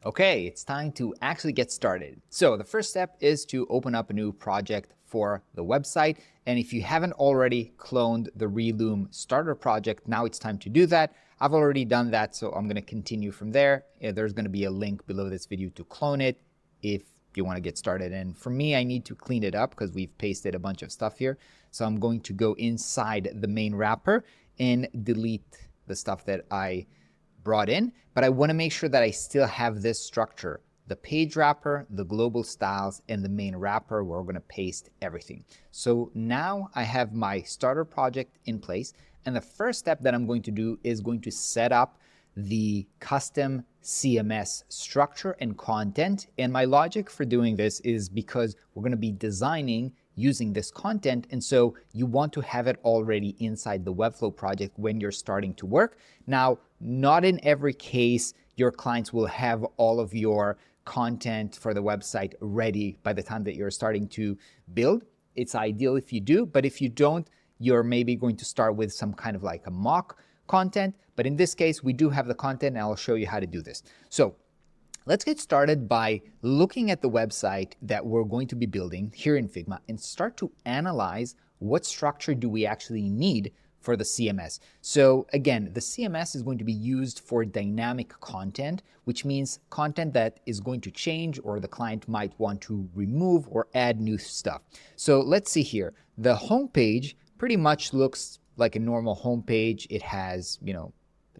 Okay, it's time to actually get started. So the first step is to open up a new project for the website. And if you haven't already cloned the Reloom starter project, now it's time to do that. I've already done that, so I'm going to continue from there. There's going to be a link below this video to clone it if you want to get started. And for me, I need to clean it up because we've pasted a bunch of stuff here. So I'm going to go inside the main wrapper and delete the stuff that I brought in, but I want to make sure that I still have this structure, the page wrapper, the global styles, and the main wrapper where we're going to paste everything. So now I have my starter project in place, and the first step that I'm going to do is going to set up the custom CMS structure and content. And my logic for doing this is because we're going to be designing using this content, and so you want to have it already inside the Webflow project when you're starting to work. Now, not in every case your clients will have all of your content for the website ready by the time that you're starting to build. It's ideal if you do, but if you don't, you're maybe going to start with some kind of like a mock content. But in this case, we do have the content, and I'll show you how to do this. So let's get started by looking at the website that we're going to be building here in Figma and start to analyze what structure do we actually need for the CMS. So again, the CMS is going to be used for dynamic content, which means content that is going to change or the client might want to remove or add new stuff. So let's see here. The homepage pretty much looks like a normal homepage. It has,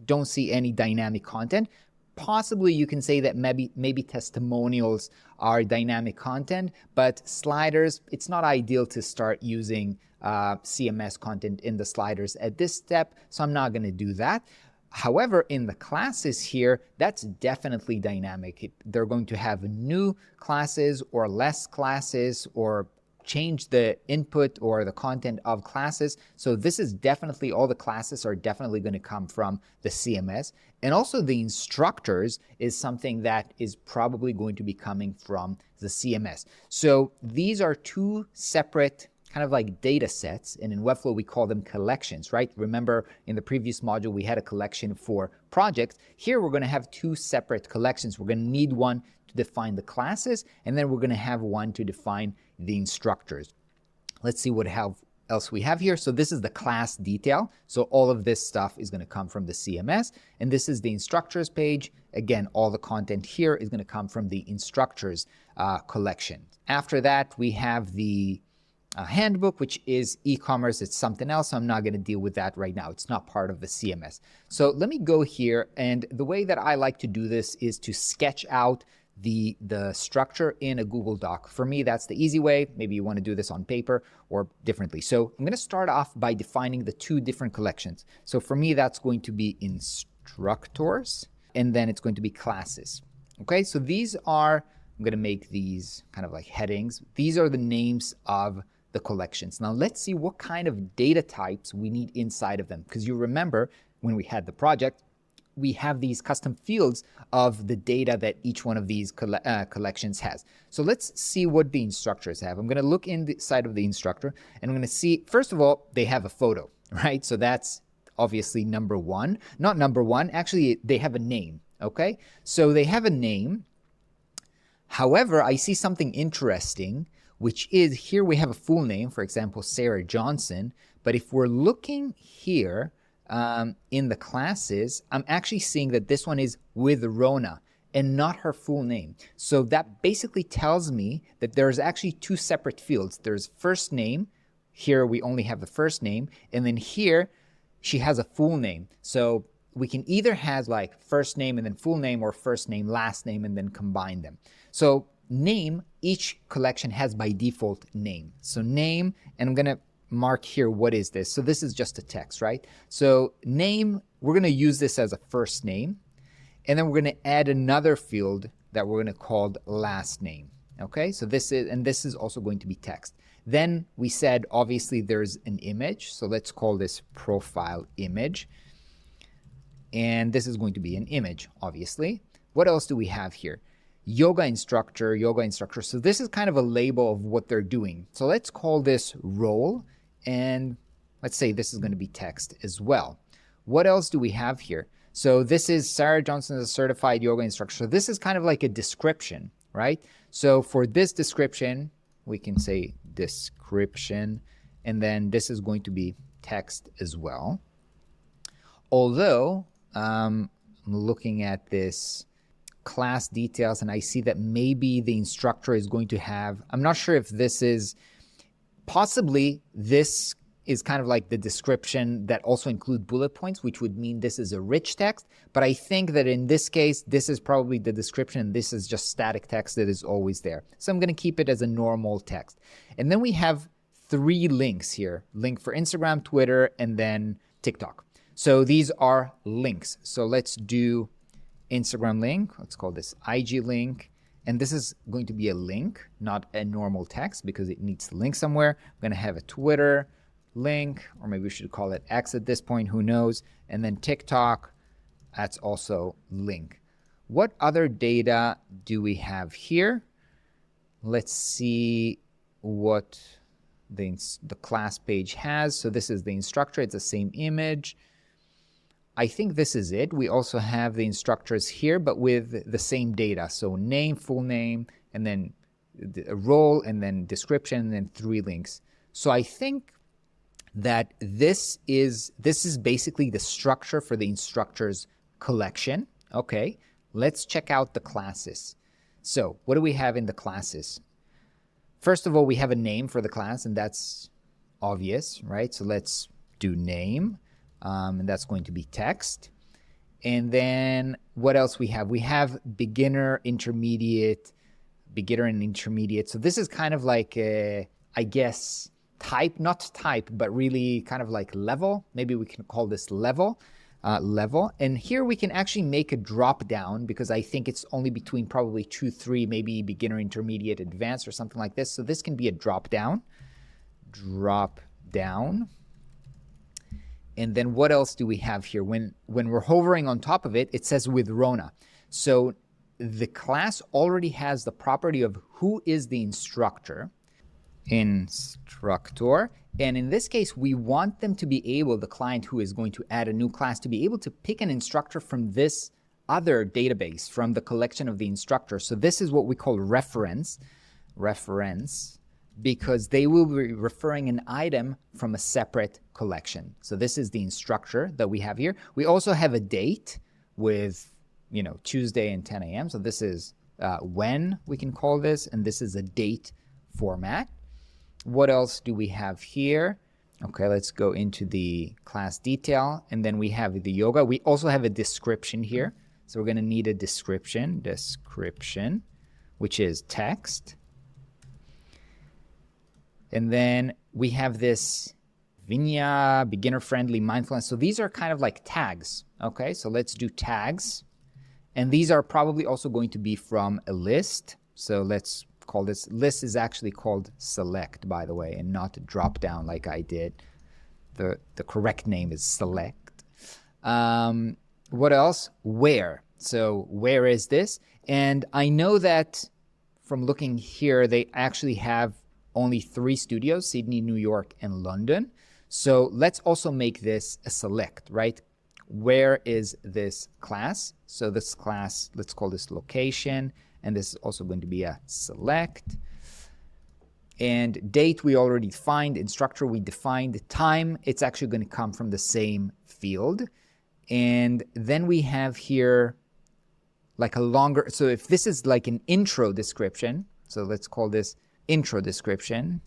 don't see any dynamic content. Possibly you can say that maybe testimonials are dynamic content, but sliders, it's not ideal to start using CMS content in the sliders at this step, so I'm not going to do that. However, in the classes here, that's definitely dynamic. They're going to have new classes or less classes or change the input or the content of classes. So this is definitely, all the classes are definitely going to come from the CMS. And also the instructors is something that is probably going to be coming from the CMS. So these are two separate kind of like data sets, and in Webflow we call them collections, right? Remember in the previous module we had a collection for projects. Here we're going to have two separate collections. We're going to need one to define the classes, and then we're going to have one to define the instructors. Let's see what else we have here. So this is the class detail. So all of this stuff is going to come from the CMS, and this is the instructors page. Again, all the content here is going to come from the instructors collection. After that, we have the handbook, which is e-commerce. It's something else. So I'm not going to deal with that right now. It's not part of the CMS. So let me go here, and the way that I like to do this is to sketch out the structure in a Google Doc. For me, that's the easy way. Maybe you want to do this on paper or differently. So I'm going to start off by defining the two different collections. So for me, that's going to be instructors, and then it's going to be classes. Okay, so these are, I'm going to make these kind of like headings. These are the names of the collections. Now let's see what kind of data types we need inside of them. Because you remember when we had the project, we have these custom fields of the data that each one of these collections has. So let's see what the instructors have. I'm going to look inside of the instructor, and I'm going to see, first of all, they have a photo, right? So that's obviously number one. Not number one, actually, they have a name, okay? So they have a name. However, I see something interesting, which is here we have a full name, for example, Sarah Johnson. But if we're looking here, in the classes, I'm actually seeing that this one is with Rona and not her full name. So that basically tells me that there's actually two separate fields. There's first name. Here we only have the first name. And then here she has a full name. So we can either have like first name and then full name, or first name, last name, and then combine them. So name, each collection has by default name. So name, and I'm going to mark here, what is this? So this is just a text, right? So name, we're going to use this as a first name, and then we're going to add another field that we're going to call last name. Okay, so this is also going to be text. Then we said obviously there's an image, so let's call this profile image, and this is going to be an image, obviously. What else do we have here? Yoga instructor. So this is kind of a label of what they're doing. So let's call this role, and let's say this is going to be text as well. What else do we have here? So this is Sarah Johnson is a certified yoga instructor. So this is kind of like a description, right? So for this description, we can say description, and then this is going to be text as well. Although I'm looking at this class details and I see that maybe the instructor is going to have, I'm not sure if this is, possibly this is kind of like the description that also include bullet points, which would mean this is a rich text. But I think that in this case, this is probably the description and this is just static text that is always there. So I'm going to keep it as a normal text. And then we have 3 links here, link for Instagram, Twitter, and then TikTok. So these are links. So let's do Instagram link. Let's call this IG link. And this is going to be a link, not a normal text because it needs to link somewhere. I'm going to have a Twitter link, or maybe we should call it X at this point, who knows. And then TikTok, that's also link. What other data do we have here? Let's see what the class page has. So this is the instructor. It's the same image. I think this is it. We also have the instructors here, but with the same data. So name, full name, and then a role, and then description, and then 3 links. So I think that this is basically the structure for the instructor's collection. Okay, let's check out the classes. So what do we have in the classes? First of all, we have a name for the class, and that's obvious, right? So let's do name. And that's going to be text. And then what else we have? We have beginner, intermediate, beginner and intermediate. So this is kind of like a, I guess, type, not type, but really kind of like level. Maybe we can call this level. And here we can actually make a drop down because I think it's only between probably 2, 3, maybe beginner, intermediate, advanced or something like this. So this can be a drop down. Drop down. And then what else do we have here? When we're hovering on top of it, it says with Rona. So the class already has the property of who is the instructor. Instructor. And in this case, we want them to be able, the client who is going to add a new class, to be able to pick an instructor from this other database, from the collection of the instructor. So this is what we call reference, because they will be referring an item from a separate collection. So this is the instructor that we have here. We also have a date with, Tuesday and 10 a.m. So this is when we can call this, and this is a date format. What else do we have here? Okay, let's go into the class detail, and then we have the yoga. We also have a description here. So we're going to need a description, which is text. And then we have this Vinya, beginner-friendly, mindfulness. So these are kind of like tags, okay? So let's do tags. And these are probably also going to be from a list. So let's call this, list is actually called select, by the way, and not drop down like I did. The correct name is select. What else? Where. So where is this? And I know that from looking here, they actually have only 3 studios, Sydney, New York, and London. So let's also make this a select, right? Where is this class? So this class, let's call this location, and this is also going to be a select. And date we already defined, instructor we defined, time, it's actually going to come from the same field. And then we have here like a longer, so if this is like an intro description, so let's call this intro description.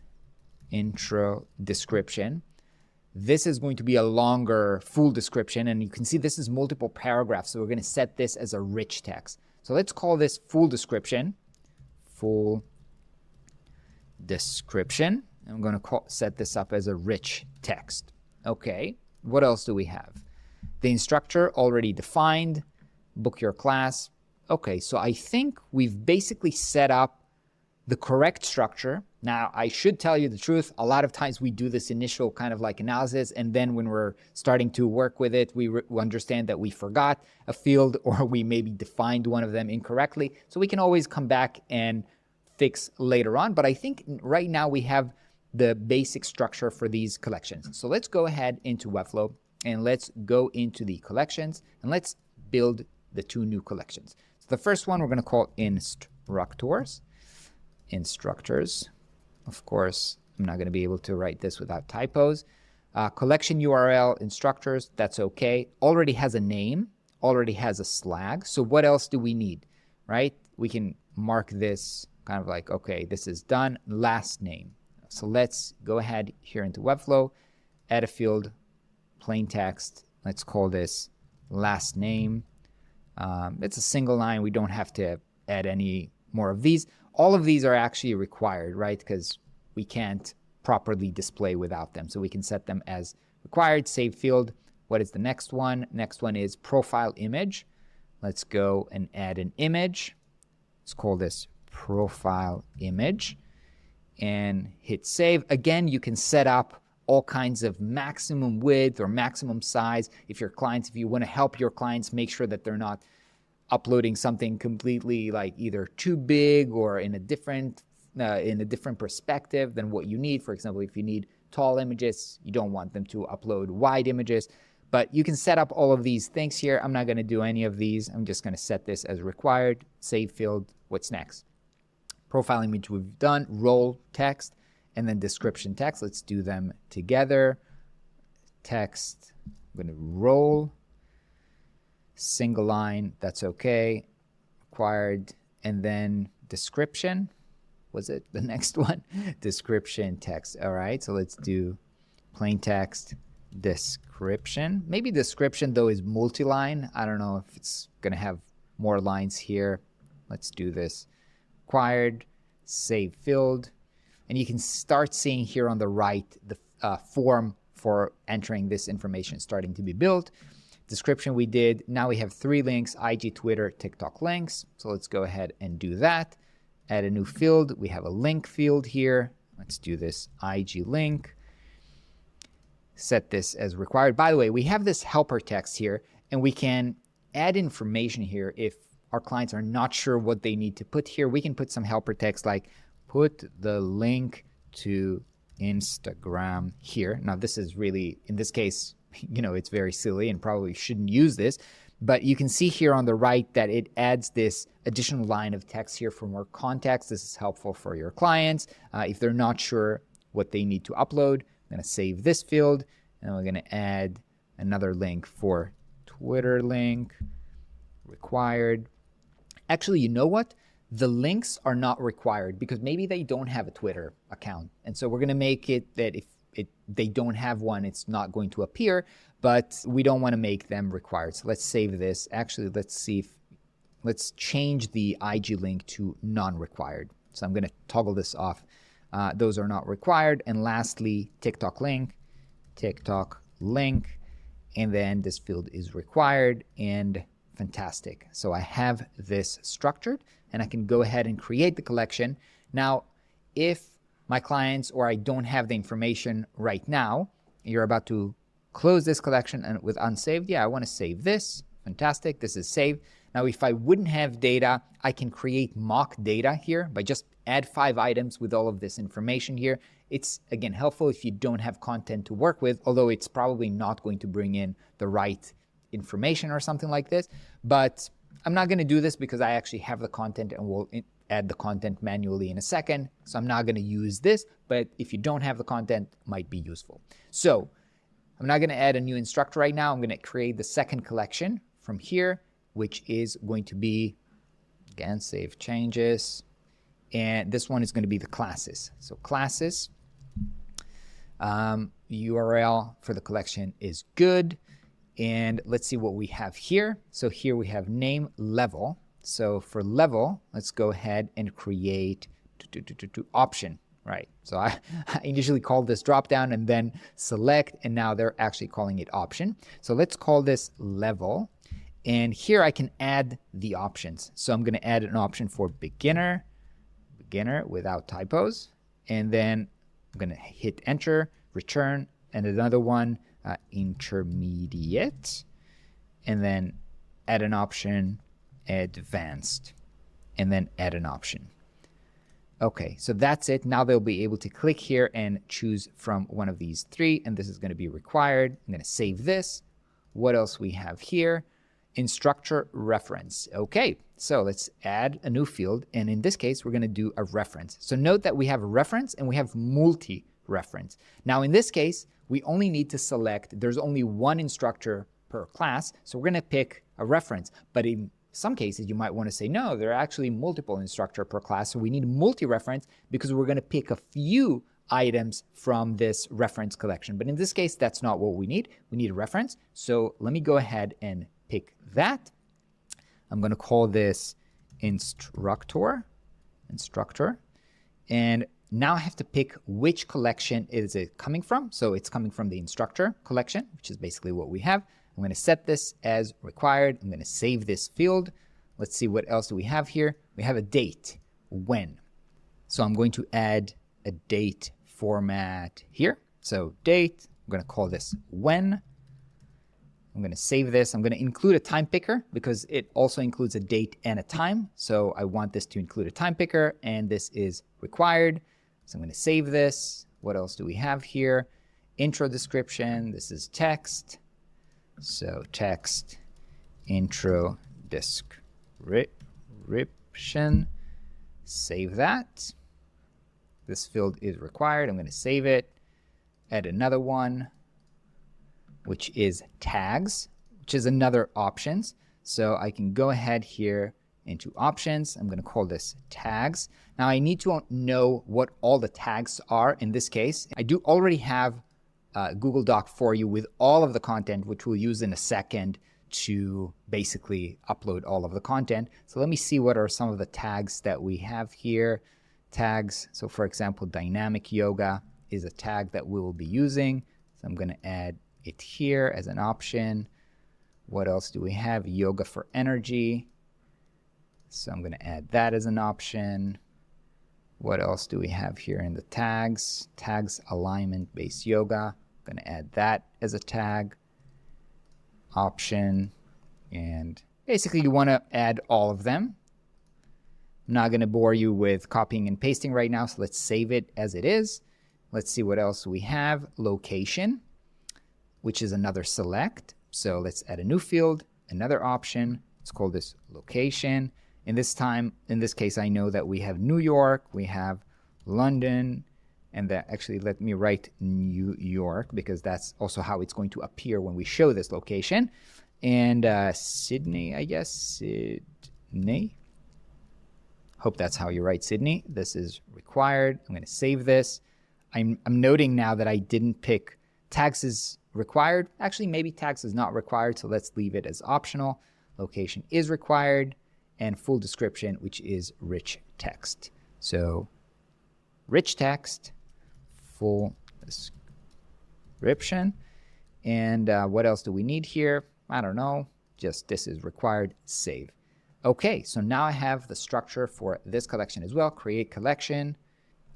This is going to be a longer full description, and you can see this is multiple paragraphs, so we're going to set this as a rich text. So let's call this full description. And I'm going to set this up as a rich text. Okay, what else do we have? The instructor already defined, book your class. Okay, so I think we've basically set up the correct structure. Now, I should tell you the truth. A lot of times we do this initial kind of like analysis, and then when we're starting to work with it, we understand that we forgot a field or we maybe defined one of them incorrectly. So we can always come back and fix later on. But I think right now we have the basic structure for these collections. So let's go ahead into Webflow and let's go into the collections and let's build the 2 new collections. So the first one we're going to call instructors. Of course, I'm not going to be able to write this without typos. Collection URL instructors, that's okay. Already has a name, already has a slag. So what else do we need, right? We can mark this kind of like, okay, this is done. Last name. So let's go ahead here into Webflow, add a field, plain text. Let's call this last name. It's a single line. We don't have to add any more of these. All of these are actually required, right? Because we can't properly display without them. So we can set them as required. Save field. What is the next one? Next one is profile image. Let's go and add an image. Let's call this profile image and hit save. Again, you can set up all kinds of maximum width or maximum size. If you want to help your clients make sure that they're not uploading something completely like either too big or in a different perspective than what you need. For example, if you need tall images, you don't want them to upload wide images. But you can set up all of these things here. I'm not going to do any of these. I'm just going to set this as required. Save field. What's next? Profile image we've done. Role text. And then description text. Let's do them together. Text. I'm going to role. Single line. That's okay. Required. And then description. Was it the next one? Description text. All right. So let's do plain text. Description. Maybe description though is multi-line. I don't know if it's going to have more lines here. Let's do this. Required. Save field. And you can start seeing here on the right the form for entering this information starting to be built. Description we did. Now we have 3 links, IG, Twitter, TikTok links. So let's go ahead and do that. Add a new field. We have a link field here. Let's do this IG link. Set this as required. By the way, we have this helper text here, and we can add information here if our clients are not sure what they need to put here. We can put some helper text like put the link to Instagram here. Now this is really, in this case, it's very silly and probably shouldn't use this, but you can see here on the right that it adds this additional line of text here for more context. This is helpful for your clients. If they're not sure what they need to upload, I'm going to save this field, and we're going to add another link for Twitter link, required. Actually, you know what? The links are not required because maybe they don't have a Twitter account. And so we're going to make it that if they don't have one, it's not going to appear, but we don't want to make them required. So let's save this. Actually, let's change the IG link to non-required. So I'm going to toggle this off. Those are not required. And lastly, TikTok link, and then this field is required, and fantastic. So I have this structured, and I can go ahead and create the collection. Now, if my clients or I don't have the information right now, you're about to close this collection and with unsaved, yeah, I want to save this. Fantastic. This is saved. Now, if I wouldn't have data, I can create mock data here by just add 5 items with all of this information here. It's, again, helpful if you don't have content to work with, although it's probably not going to bring in the right information or something like this. But I'm not going to do this because I actually have the content and we'll add the content manually in a second. So I'm not going to use this, but if you don't have the content, it might be useful. So I'm not going to add a new instructor right now. I'm going to create the second collection from here, which is going to be, again, save changes. And this one is going to be the classes. So classes, URL for the collection is good. And let's see what we have here. So here we have name level. So for level, let's go ahead and create option, right? So I initially called this dropdown and then select, and now they're actually calling it option. So let's call this level. And here I can add the options. So I'm going to add an option for beginner without typos. And then I'm going to hit enter, return, and another one, intermediate. And then add an option, advanced, and then add an option. Okay, so that's it. Now they'll be able to click here and choose from one of these three, and this is going to be required. I'm going to save this. What else we have here? Instructor reference. Okay, so let's add a new field, and in this case, we're going to do a reference. So note that we have a reference and we have multi-reference. Now in this case, we only need to select, there's only one instructor per class, so we're going to pick a reference. But in some cases, you might want to say, no, there are actually multiple instructor per class, so we need multi-reference because we're going to pick a few items from this reference collection. But in this case, that's not what we need. We need a reference. So let me go ahead and pick that. I'm going to call this instructor. And now I have to pick which collection is it coming from. So it's coming from the instructor collection, which is basically what we have. I'm going to set this as required. I'm going to save this field. Let's see what else do we have here. We have a date, when. So I'm going to add a date format here. So date, I'm going to call this when. I'm going to save this. I'm going to include a time picker because it also includes a date and a time. So I want this to include a time picker, and this is required. So I'm going to save this. What else do we have here? Intro description. This is text. So text, intro description. Save that. This field is required. I'm going to save it. Add another one, which is tags, which is another options. So I can go ahead here into options. I'm going to call this tags. Now I need to know what all the tags are in this case. I do already have Google Doc for you with all of the content, which we'll use in a second to basically upload all of the content. So let me see what are some of the tags that we have here. Tags, so for example, dynamic yoga is a tag that we will be using. So I'm going to add it here as an option. What else do we have? Yoga for energy. So I'm going to add that as an option. What else do we have here in the tags? Tags alignment based yoga. I'm going to add that as a tag option. And basically you want to add all of them. I'm not going to bore you with copying and pasting right now, so let's save it as it is. Let's see what else we have. Location, which is another select. So let's add a new field, another option. Let's call this location. In this case, I know that we have New York, we have London, and that actually let me write New York because that's also how it's going to appear when we show this location. And Sydney, I guess, Sydney. Hope that's how you write Sydney. This is required. I'm going to save this. I'm noting now that I didn't pick tags is required. Actually, maybe tags is not required, so let's leave it as optional. Location is required, and full description, which is rich text. So rich text, full description. And what else do we need here? I don't know. Just this is required, save. Okay, so now I have the structure for this collection as well. Create collection.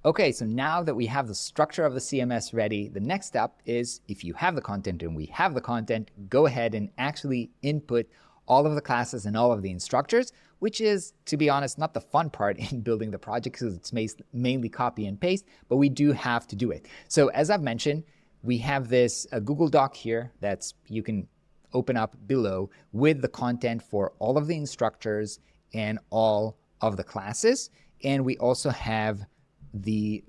Okay, so now that we have the structure of the CMS ready, the next step is, if you have the content and we have the content, go ahead and actually input all of the classes and all of the instructors, which is, to be honest, not the fun part in building the project because it's mainly copy and paste, but we do have to do it. So as I've mentioned, we have this Google Doc here that's you can open up below with the content for all of the instructors and all of the classes. And we also have the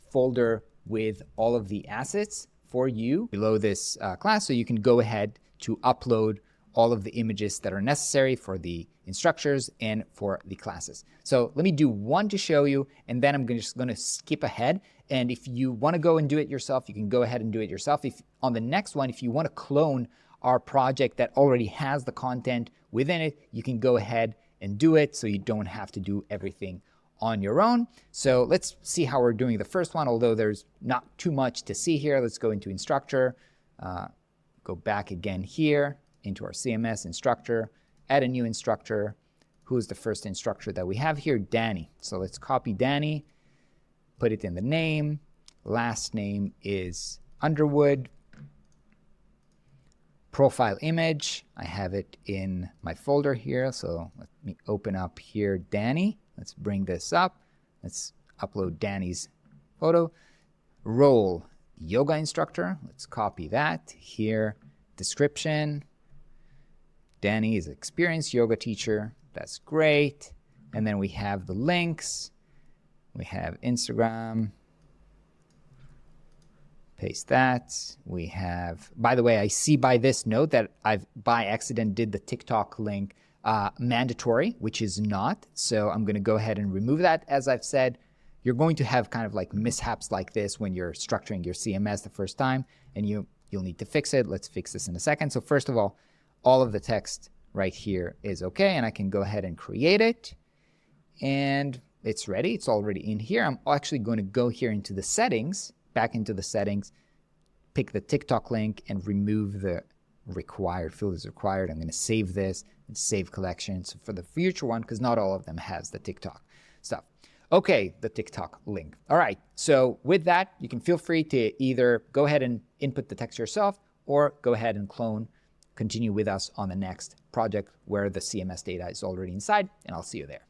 folder with all of the assets for you below this class, so you can go ahead to upload all of the images that are necessary for the instructors and for the classes. So let me do one to show you, and then I'm just going to skip ahead. And if you want to go and do it yourself, you can go ahead and do it yourself. If on the next one, if you want to clone our project that already has the content within it, you can go ahead and do it so you don't have to do everything on your own. So let's see how we're doing the first one, although there's not too much to see here. Let's go into instructor, go back again here into our CMS instructor, add a new instructor. Who is the first instructor that we have here? Danny. So let's copy Danny, put it in the name. Last name is Underwood. Profile image, I have it in my folder here. So let me open up here Danny. Let's bring this up. Let's upload Danny's photo. Role, yoga instructor. Let's copy that here. Description. Danny is an experienced yoga teacher. That's great. And then we have the links. We have Instagram. Paste that. We have, by the way, I see by this note that I've by accident did the TikTok link mandatory, which is not. So I'm going to go ahead and remove that. As I've said, you're going to have kind of like mishaps like this when you're structuring your CMS the first time, and you'll need to fix it. Let's fix this in a second. So first of all of the text right here is okay, and I can go ahead and create it. And it's ready. It's already in here. I'm actually going to go here into the settings, back into the settings, pick the TikTok link and remove the required, field is required. I'm going to save this and save collections for the future one, because not all of them has the TikTok stuff. Okay, the TikTok link. All right, so with that, you can feel free to either go ahead and input the text yourself or go ahead and clone, continue with us on the next project where the CMS data is already inside, and I'll see you there.